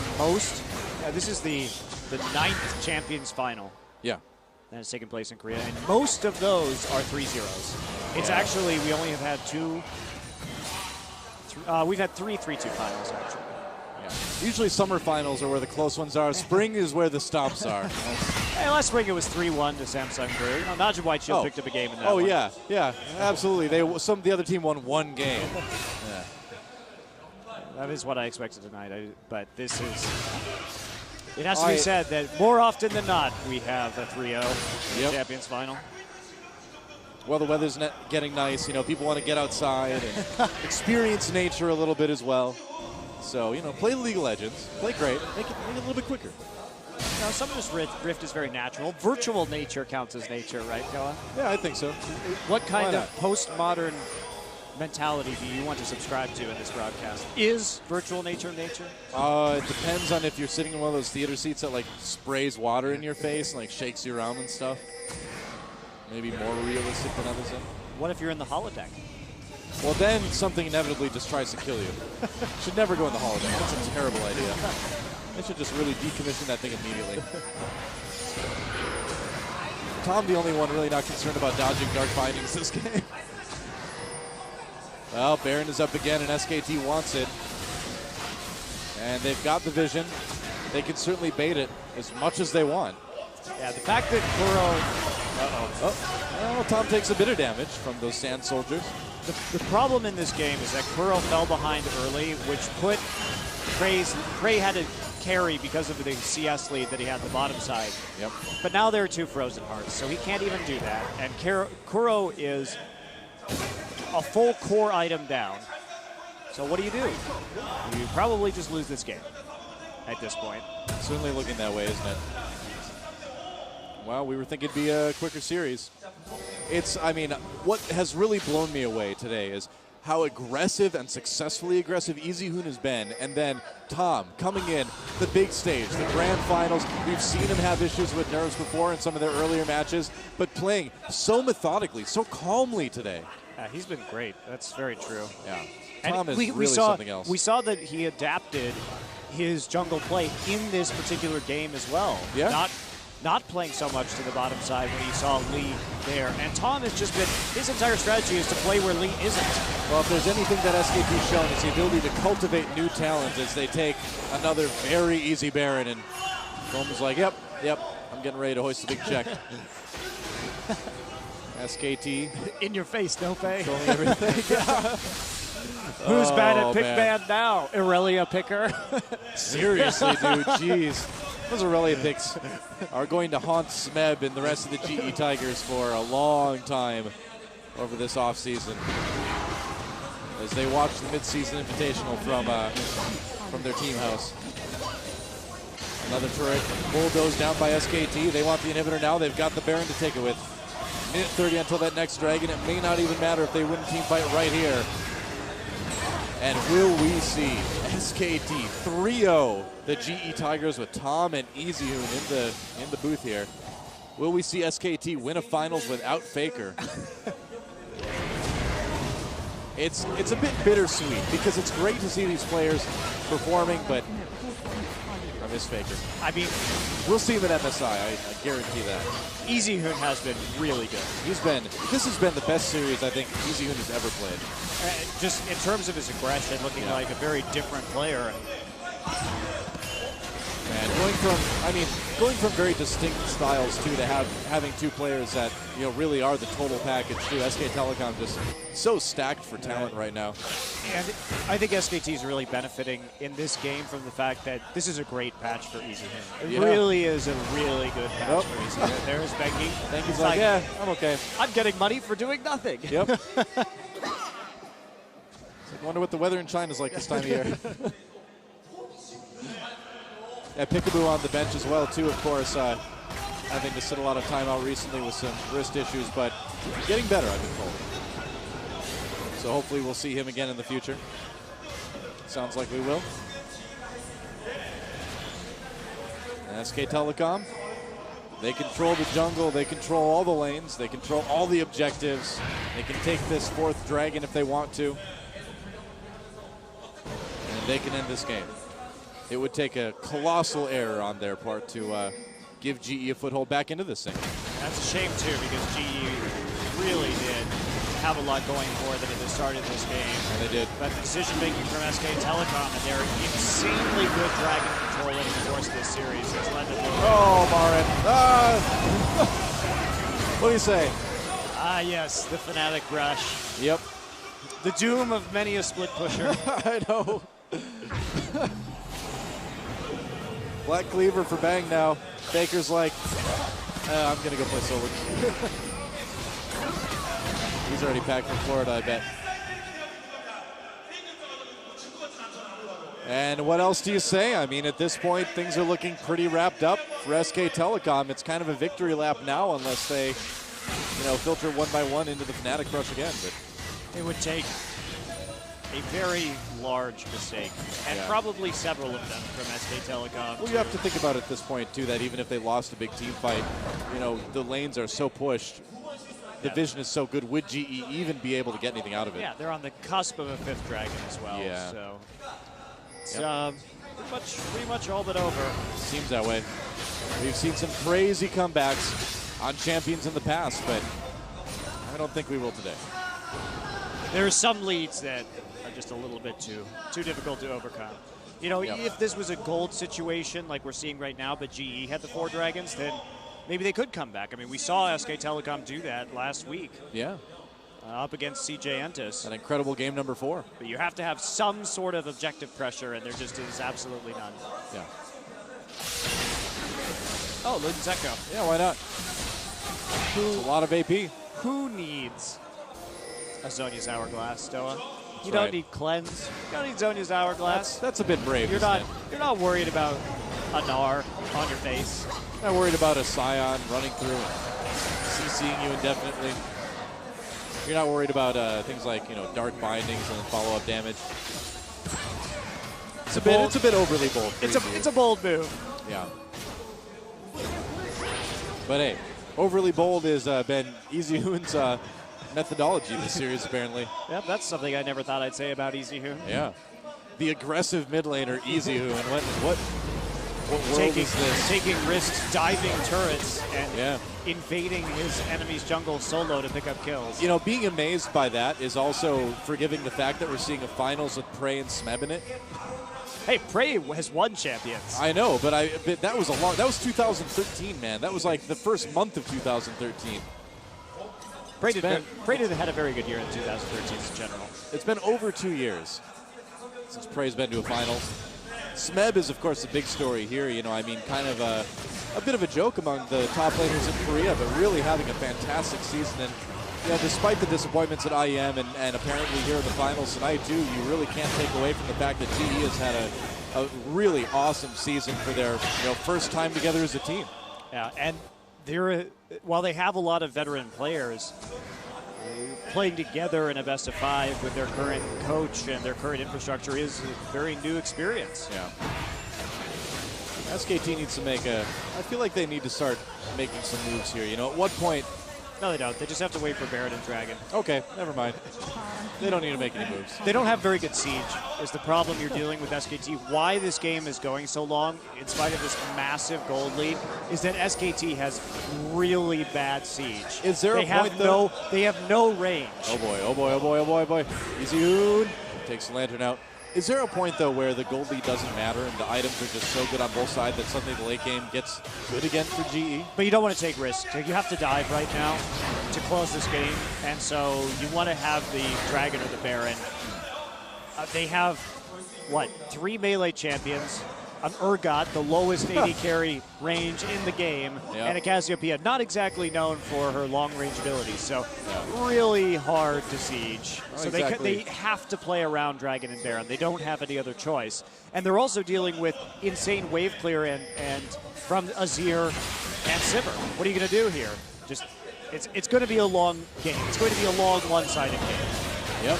this is the 9th Champions Final. Yeah. That has taken place in Korea, and most of those are 3-0s. It's actually, we only have had we've had 3 3-2 finals, actually. Yeah. Usually summer finals are where the close ones are. Spring is where the stops are. Hey, last spring it was 3-1 to Samsung Brew. You know, Najee White Shield picked up a game in that one. Yeah, absolutely. The other team won 1 game. Yeah. That is what I expected tonight, but this is... It has to be said that more often than not, we have a 3-0 in the Champions Final. Well, the weather's getting nice. You know, people want to get outside and experience nature a little bit as well. So, you know, play League of Legends. Play great. Make it a little bit quicker. Now, some of this Rift is very natural. Virtual nature counts as nature, right, Koa? Yeah, I think so. What kind of postmodern mentality do you want to subscribe to in this broadcast? Is virtual nature nature? It depends on if you're sitting in one of those theater seats that like sprays water in your face and like shakes you around and stuff. Maybe more realistic than others. What if you're in the holodeck? Well, then something inevitably just tries to kill you. Should never go in the holodeck. That's a terrible idea. They should just really decommission that thing immediately. Tom, the only one really not concerned about dodging Dark Bindings this game. Well, Baron is up again, and SKT wants it. And they've got the vision. They can certainly bait it as much as they want. Yeah, the fact that Kuro... Well, Tom takes a bit of damage from those Sand Soldiers. The problem in this game is that Kuro fell behind early, which put Prey had to carry because of the CS lead that he had on the bottom side. Yep. But now there are 2 Frozen Hearts, so he can't even do that. And Kuro is a full core item down. So what do? You probably just lose this game at this point. Certainly looking that way, isn't it? Well, we were thinking it'd be a quicker series. I mean, what has really blown me away today is how aggressive and successfully aggressive Easyhoon has been. And then Tom coming in, the big stage, the grand finals. We've seen him have issues with nerves before in some of their earlier matches, but playing so methodically, so calmly today. Yeah, he's been great. That's very true. Yeah. And Tom is really something else. We saw that he adapted his jungle play in this particular game as well. Yeah. Not playing so much to the bottom side when he saw Lee there. And Tom has just been, his entire strategy is to play where Lee isn't. Well, if there's anything that SKT's shown, it's the ability to cultivate new talent as they take another very easy Baron. And Foam's like, yep, I'm getting ready to hoist a big check. SKT. In your face, no pay. Controlling everything. Who's bad at pick man now? Irelia picker. Seriously, dude, jeez. Those Aurelia picks are going to haunt Smeb and the rest of the GE Tigers for a long time over this offseason as they watch the midseason invitational from their team house. Another turret bulldozed down by SKT. They want the inhibitor now. They've got the Baron to take it with. Minute 30 until that next dragon. It may not even matter if they win team fight right here. And will we see SKT 3-0 the GE Tigers with Tom and Easyhoon in the booth here? Will we see SKT win a finals without Faker? it's a bit bittersweet because it's great to see these players performing, but I miss Faker. I mean, we'll see him at MSI. I guarantee that. EasyHoon has been really good. This has been the best series I think EasyHoon has ever played. Just in terms of his aggression, looking like a very different player. And going from very distinct styles too to having two players that really are the total package too. SK Telecom just so stacked for talent right now. And I think SKT is really benefiting in this game from the fact that this is a great patch for EasyHoon. It really is a really good patch for EasyHoon. There's Bengi. Bengi's like, yeah, I'm okay. I'm getting money for doing nothing. Yep. I wonder what the weather in China is like this time of year. Yeah, Peekaboo on the bench as well, too, of course. Having to sit a lot of time out recently with some wrist issues, but getting better, I've been told. So hopefully we'll see him again in the future. Sounds like we will. And SK Telecom, they control the jungle, they control all the lanes, they control all the objectives. They can take this 4th dragon if they want to. And they can end this game. It would take a colossal error on their part to give GE a foothold back into this thing. That's a shame, too, because GE really did have a lot going for them at the start of this game. And they did. But the decision-making from SK Telecom and their insanely good dragon control in the course of this series has led to... Oh, Marin. What do you say? Ah, yes, the Fnatic rush. Yep. The doom of many a split pusher. I know. Black Cleaver for Bang now. Faker's like, I'm going to go play solo. He's already packed from Florida, I bet. And what else do you say? I mean, at this point, things are looking pretty wrapped up for SK Telecom. It's kind of a victory lap now unless they, filter one by one into the Fnatic rush again. But it would take a very large mistake, and probably several of them from SK Telecom. Well, you have to think about at this point, too, that even if they lost a big team fight, the lanes are so pushed, the vision is so good. Would GE even be able to get anything out of it? Yeah, they're on the cusp of a 5th dragon as well. Yeah. So it's pretty much all but over. Seems that way. We've seen some crazy comebacks on champions in the past, but I don't think we will today. There are some leads that are just a little bit too difficult to overcome. If this was a gold situation like we're seeing right now, but GE had the 4 dragons, then maybe they could come back. I mean, we saw SK Telecom do that last week. Yeah. Up against CJ Entus. An incredible game number 4. But you have to have some sort of objective pressure, and there just is absolutely none. Yeah. Oh, Luden's Echo. Yeah, why not? It's a lot of AP. Who needs a Zhonya's Hourglass, Stoa? You That's don't right. need Cleanse. You don't need Zhonya's Hourglass. That's a bit brave. You're not worried about a Gnar on your face. Not worried about a Scion running through and CCing you indefinitely. You're not worried about things like dark bindings and follow-up damage. It's a bit overly bold. It's a bold move. Yeah. But hey, overly bold has been EasyHoon's methodology in this series apparently. Yep, that's something I never thought I'd say about EasyHoon. Yeah. The aggressive mid laner EasyHoon. What world is this? Taking risks, diving turrets, and invading his enemy's jungle solo to pick up kills. Being amazed by that is also forgiving the fact that we're seeing a finals with Prey and Smeb in it. Hey, Prey has won champions. I know, but that was that was 2013, man. That was like the first month of 2013. Prey did had a very good year in 2013 in general. It's been over 2 years since Prey's been to a finals. Smeb is, of course, the big story here. Kind of a bit of a joke among the top laners in Korea, but really having a fantastic season. And despite the disappointments at IEM and apparently here in the finals tonight too, you really can't take away from the fact that GE has had a really awesome season for their first time together as a team. Yeah, and while they have a lot of veteran players, playing together in a best-of-5 with their current coach and their current infrastructure is a very new experience. Yeah. SKT needs to I feel like they need to start making some moves here. At what point? No, they don't. They just have to wait for Baron and Dragon. Okay, never mind. They don't need to make any moves. They don't have very good siege is the problem you're dealing with SKT. Why this game is going so long, in spite of this massive gold lead, is that SKT has really bad siege. Is there a point, though? They have no range. Oh boy, oh boy, oh boy, oh boy, oh boy. Easy takes the lantern out. Is there a point, though, where the gold lead doesn't matter and the items are just so good on both sides that suddenly the late game gets good again for GE? But you don't want to take risks. You have to dive right now to close this game, and so you want to have the Dragon or the Baron. They have, what, 3 melee champions, an Urgot, the lowest AD carry range in the game, and a Cassiopeia, not exactly known for her long-range abilities, so really hard to siege. So they have to play around Dragon and Baron. They don't have any other choice. And they're also dealing with insane wave clear and from Azir and Simmer. What are you going to do here? Just it's going to be a long game. It's going to be a long one-sided game. Yep.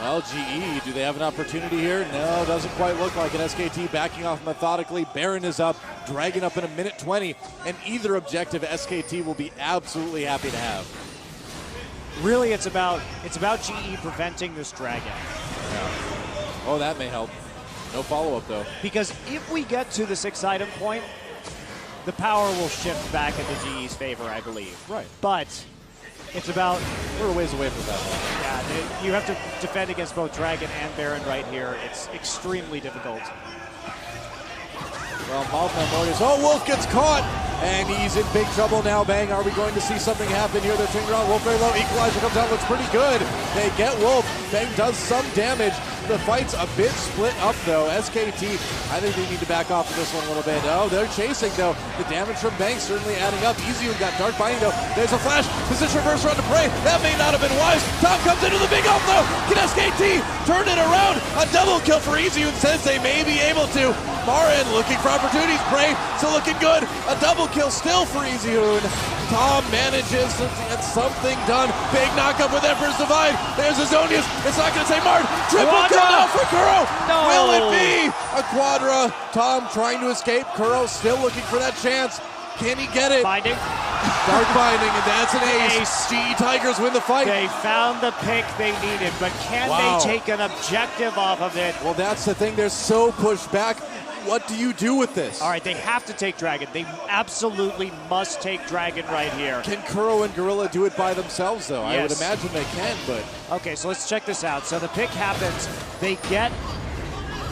Well, GE, do they have an opportunity here? No, doesn't quite look like it. SKT backing off methodically. Baron is up, Dragon up in a minute 20, and either objective SKT will be absolutely happy to have. Really, it's about GE preventing this Dragon. Yeah. Oh, that may help. No follow-up, though. Because if we get to the 6-item point, the power will shift back into GE's favor, I believe. Right. But it's about... We're a ways away from that one. Yeah, you have to defend against both Dragon and Baron right here. It's extremely difficult. Well, Mortis. Oh, Wolf gets caught, and he's in big trouble now. Bang, are we going to see something happen here? They're turning around. Wolf very low. Equalizer comes out, looks pretty good. They get Wolf. Bang does some damage. The fight's a bit split up, though. SKT, I think they need to back off of this one a little bit. Oh, they're chasing, though. The damage from Bang certainly adding up. Easy got Dark Binding, though. There's a flash. Position reverse run to Prey. That may not have been wise. Tom comes into the big ult, though. Can SKT turn it around? A double kill for Easy, who says they may be able to. Marin looking for opportunities. Prey still looking good. A double kill still for Easyhoon. Tom manages to get something done. Big knockup with Emperor's Divide. There's Azonius. It's not going to say Martin. Triple kill now for Kuro. No. Will it be a quadra? Tom trying to escape. Kuro still looking for that chance. Can he get it? Binding. Dark Binding, and that's an ace. GE Tigers win the fight. They found the pick they needed, but can they take an objective off of it? Well, that's the thing. They're so pushed back. What do you do with this? All right, they have to take Dragon. They absolutely must take Dragon right here. Can Kuro and Gorilla do it by themselves, though? Yes. I would imagine they can, but... Okay, so let's check this out. So the pick happens. They get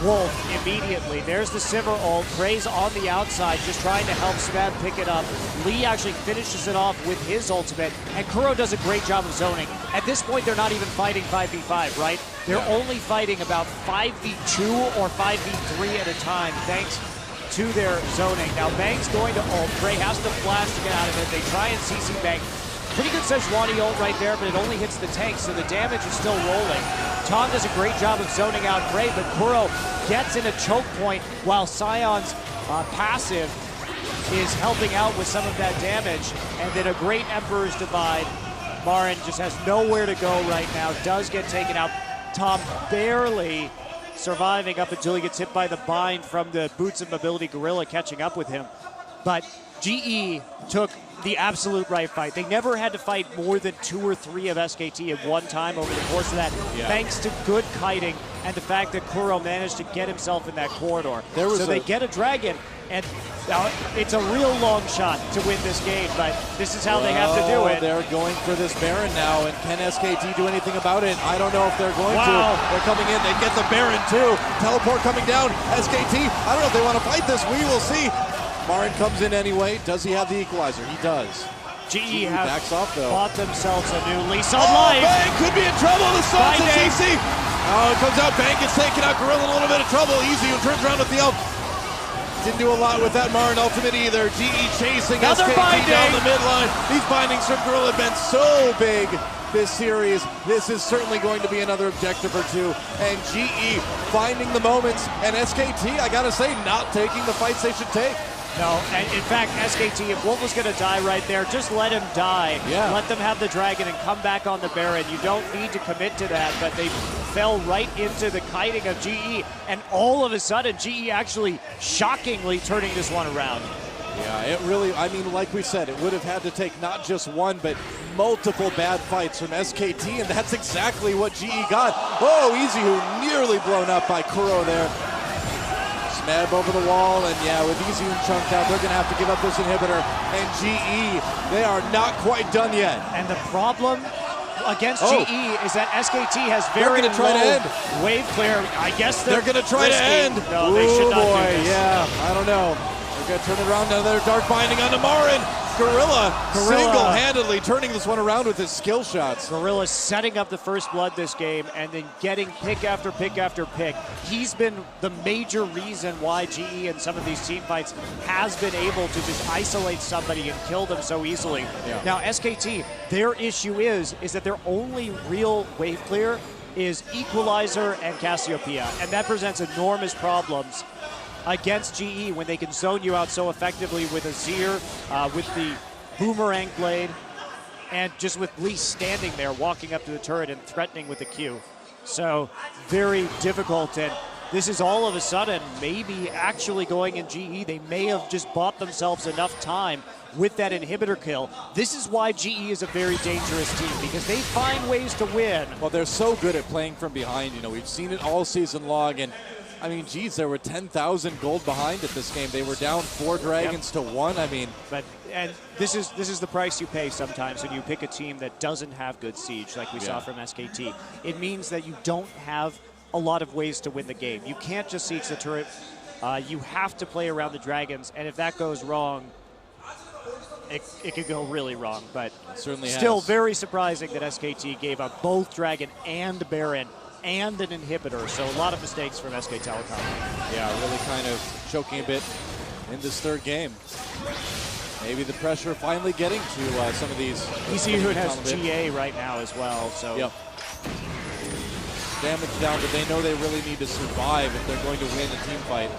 Wolf immediately. There's the Sivir ult. Prey's on the outside, just trying to help Spam pick it up. Lee actually finishes it off with his ultimate, and Kuro does a great job of zoning. At this point, they're not even fighting 5v5, right? They're only fighting about 5v2 or 5v3 at a time, thanks to their zoning. Now, Bang's going to ult. Prey has to flash to get out of it. They try and CC Bang. Pretty good Sejuani ult right there, but it only hits the tank, so the damage is still rolling. Tom does a great job of zoning out Prey, but Kuro gets in a choke point while Sion's passive is helping out with some of that damage. And then a great Emperor's Divide. Marin just has nowhere to go right now, does get taken out. Tom barely surviving up until he gets hit by the bind from the Boots of Mobility Gorilla catching up with him. But GE took the absolute right fight. They never had to fight more than 2 or 3 of SKT at one time over the course of that, thanks to good kiting and the fact that Kuro managed to get himself in that corridor. So they get a Dragon, and it's a real long shot to win this game, but this is how they have to do it. They're going for this Baron now, and can SKT do anything about it? I don't know if they're going to. They're coming in. They get the Baron, too. Teleport coming down. SKT, I don't know if they want to fight this. We will see. Marin comes in anyway. Does he have the equalizer? He does. GE have backs off, though. Bought themselves a new lease on life. Bang could be in trouble. The Sons of CC. Oh, it comes out. Bang gets taken out. Gorilla in a little bit of trouble. Easy who turns around with the ult. Didn't do a lot with that Marin ultimate either. GE chasing SKT down the midline. These bindings from Gorilla have been so big this series. This is certainly going to be another objective or two. And GE finding the moments. And SKT, I gotta say, not taking the fights they should take. No, and in fact, SKT, if Wolf was going to die right there, just let him die. Yeah. Let them have the Dragon and come back on the Baron. You don't need to commit to that, but they fell right into the kiting of GE, and all of a sudden, GE actually shockingly turning this one around. Yeah, it really, I mean, like we said, it would have had to take not just one, but multiple bad fights from SKT, and that's exactly what GE got. Oh, EasyHoo nearly blown up by Kuro there. Smeb over the wall, and yeah, with EasyHoo chunked out, they're going to have to give up this inhibitor. And GE, they are not quite done yet. And the problem against GE is that SKT has very low wave clear. I guess they're going to try to end. No, they should not do this. Yeah, I don't know. They're going to turn it around. Another dark binding onto Marin. Gorilla single-handedly turning this one around with his skill shots. Gorilla setting up the first blood this game and then getting pick after pick after pick. He's been the major reason why GE in some of these team fights has been able to just isolate somebody and kill them so easily. Yeah. Now SKT, their issue is that their only real wave clear is Equalizer and Cassiopeia, and that presents enormous problems against GE when they can zone you out so effectively with Azir, with the Boomerang Blade, and just with Lee standing there, walking up to the turret and threatening with the Q. So very difficult, and this is all of a sudden maybe actually going in GE. They may have just bought themselves enough time with that inhibitor kill. This is why GE is a very dangerous team, because they find ways to win. Well, they're so good at playing from behind. You know, we've seen it all season long, and I mean, geez, there were 10,000 gold behind at this game. They were down 4 dragons to 1. I mean, and this is the price you pay sometimes when you pick a team that doesn't have good siege, like we saw from SKT. It means that you don't have a lot of ways to win the game. You can't just siege the turret. You have to play around the dragons, and if that goes wrong, it could go really wrong. But certainly still very surprising that SKT gave up both Dragon and Baron and an inhibitor, so a lot of mistakes from SK Telecom. Yeah, really kind of choking a bit in this third game. Maybe the pressure finally getting to some of these. EasyHoo has GA right now as well, so. Yep. Damage down, but they know they really need to survive if they're going to win a team fight.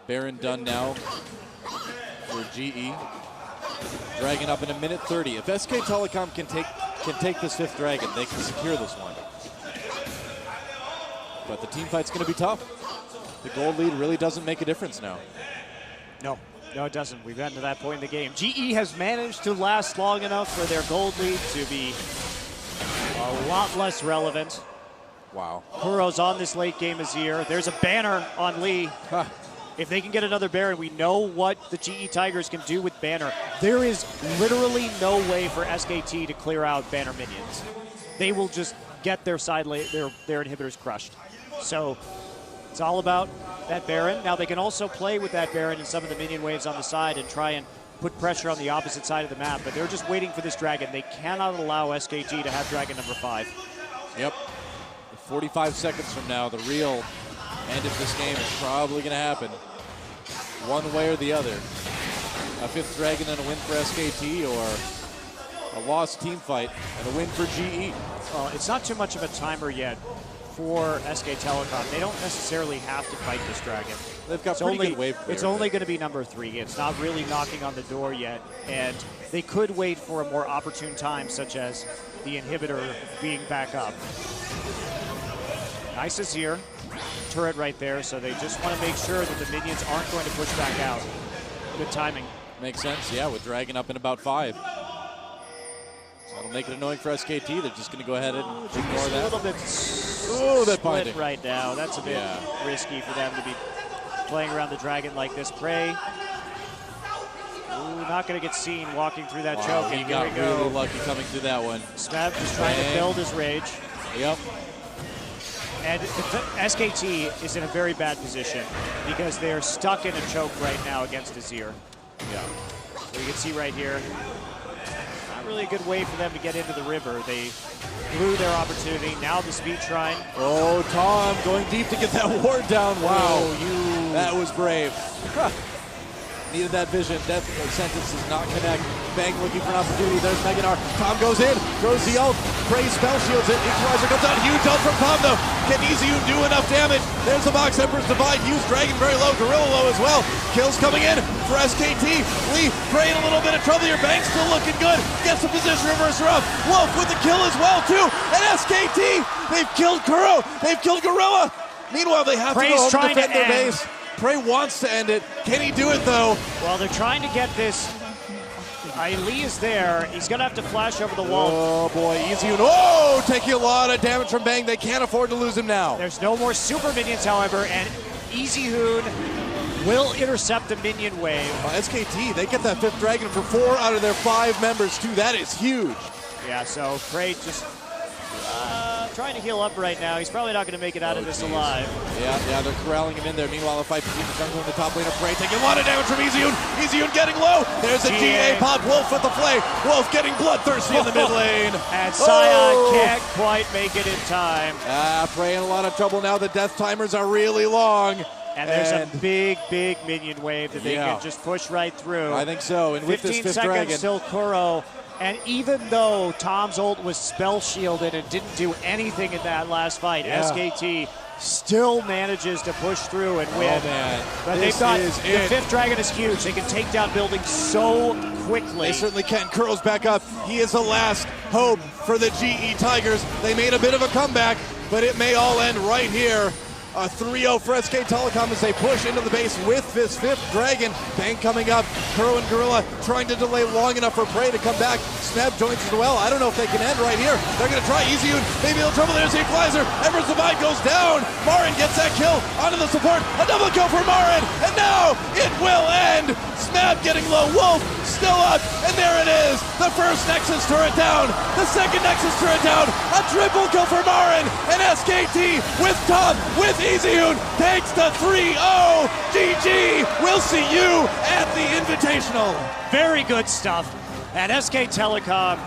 Baron done now for GE. Dragon up in a minute 30. If SK Telecom can take this 5th dragon, they can secure this one. But the team fight's going to be tough. The gold lead really doesn't make a difference now. No, it doesn't. We've gotten to that point in the game. GE has managed to last long enough for their gold lead to be a lot less relevant. Wow. Kuro's on this late game Azir. There's a banner on Lee. Huh. If they can get another Baron, we know what the GE Tigers can do with Banner. There is literally no way for SKT to clear out Banner minions. They will just get their their inhibitors crushed. So it's all about that Baron. Now they can also play with that Baron and some of the minion waves on the side and try and put pressure on the opposite side of the map, but they're just waiting for this dragon. They cannot allow SKT to have dragon number 5. Yep. 45 seconds from now, the real end of this game is probably going to happen one way or the other. A 5th dragon and a win for SKT, or a lost team fight and a win for GE. Well, it's not too much of a timer yet for SK Telecom. They don't necessarily have to fight this dragon. They've got pretty good wave clear. It's only going to be number 3. It's not really knocking on the door yet, and they could wait for a more opportune time, such as the inhibitor being back up. Nice Azir. Turret right there, so they just want to make sure that the minions aren't going to push back out. Good timing. Makes sense, yeah, with Dragon up in about 5. So that'll make it annoying for SKT. They're just going to go ahead and ignore that. A little bit split right now. That's a bit risky for them to be playing around the Dragon like this. Prey. Ooh, not going to get seen walking through that choke. He got really lucky coming through that one. Smeb just trying to build his rage. Yep. And SKT is in a very bad position because they're stuck in a choke right now against Azir. Yeah. So you can see right here, not really a good way for them to get into the river. They blew their opportunity. Now the speed shrine. Oh, Tom going deep to get that ward down. Wow. That was brave. Needed that vision. Death sentence does not connect. Bang looking for an opportunity. There's Meganar. Tom goes in, throws the ult. Prey spell shields it. Equalizer comes out. Huge ult from Tom though. Can EasyHoo do enough damage? There's the box. Emperor's Divide. Huge Dragon very low. Gorilla low as well. Kills coming in for SKT. Lee, Prey in a little bit of trouble here. Bang still looking good. Gets the position reverser up. Wolf with the kill as well too. And SKT, they've killed Kuro. They've killed Gorilla. Meanwhile, they have to go home and defend their base. Prey wants to end it. Can he do it though? Well, they're trying to get this Lee is there. He's going to have to flash over the wall. Oh, boy. Easyhoon. Oh, taking a lot of damage from Bang. They can't afford to lose him now. There's no more super minions, however, and Easyhoon will intercept the minion wave. SKT, they get that 5th dragon for 4 out of their 5 members, too. That is huge. Yeah, so Crate just trying to heal up right now. He's probably not going to make it out of this alive. Yeah, they're corralling him in there. Meanwhile, a fight between the jungle and the top lane of Prey, taking a lot of damage from Easyhoon. Easyhoon getting low. There's a GA pop. Wolf with the flay. Wolf getting bloodthirsty in the mid lane. And Sion can't quite make it in time. Prey in a lot of trouble now. The death timers are really long. And there's a big minion wave that they can just push right through. I think so. And with this 5th dragon. 15 seconds till Kuro. And even though Tom's ult was spell shielded and didn't do anything in that last fight, SKT still manages to push through and win. Oh, man. But they've got the 5th dragon is huge. They can take down buildings so quickly. They certainly can. Kuro's back up. He is the last hope for the GE Tigers. They made a bit of a comeback, but it may all end right here. A 3-0 for SK Telecom as they push into the base with this 5th dragon. Bang coming up. Kuro and Gorilla trying to delay long enough for Prey to come back. Snap joins as well. I don't know if they can end right here. They're going to try Easyhoon. Maybe they'll trouble. There's the equalizer. Ember's Divide goes down. Marin gets that kill onto the support. A double kill for Marin. And now it will end. Snap getting low. Wolf still up. And there it is. The first Nexus turret down. The second Nexus turret down. A triple kill for Marin. And SKT with top, with Easyhoon takes the 3-0. GG. We'll see you at the Invitational. Very good stuff. And SK Telecom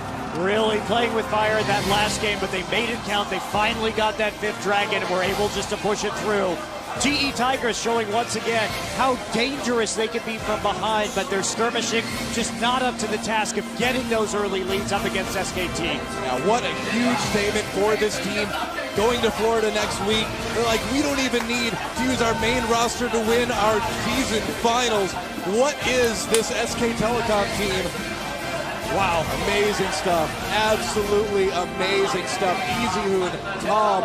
really playing with fire in that last game, but they made it count. They finally got that 5th dragon and were able just to push it through. GE Tigers showing once again how dangerous they can be from behind, but they're skirmishing, just not up to the task of getting those early leads up against SKT. Now, what a huge statement for this team. Going to Florida next week, they're like, we don't even need to use our main roster to win our season finals. What is this SK Telecom team? Wow, amazing stuff. Absolutely amazing stuff. Easyhoon, Tom,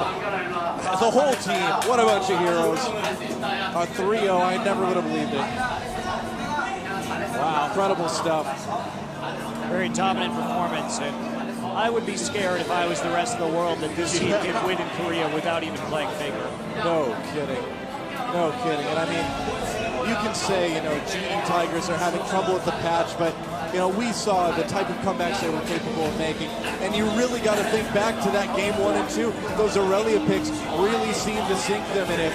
the whole team. What a bunch of heroes. A 3-0, I never would have believed it. Wow, incredible stuff. Very dominant performance, and I would be scared if I was the rest of the world that this team can win in Korea without even playing Faker. No kidding. No kidding. And I mean, you can say, GE Tigers are having trouble with the patch, but we saw the type of comebacks they were capable of making, and you really got to think back to that game 1 and 2. Those Aurelia picks really seemed to sink them, and if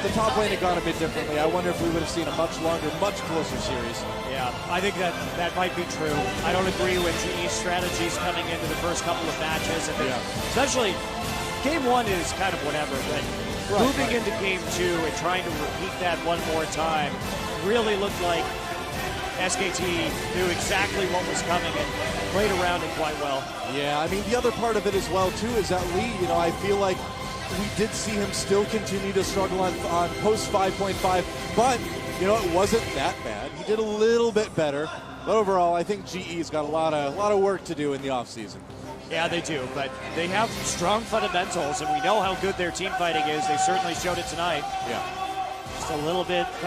the top lane had gone a bit differently, I wonder if we would have seen a much longer, much closer series. Yeah, I think that might be true. I don't agree with GE's strategies coming into the first couple of matches, and especially game 1 is kind of whatever, but moving into game 2 and trying to repeat that one more time really looked like SKT knew exactly what was coming and played around it quite well. Yeah, I mean, the other part of it as well, too, is that Lee, I feel like we did see him still continue to struggle on post 5.5, but, it wasn't that bad. He did a little bit better, but overall, I think GE's got a lot of work to do in the offseason. Yeah, they do, but they have strong fundamentals, and we know how good their team fighting is. They certainly showed it tonight. Yeah. Just a little bit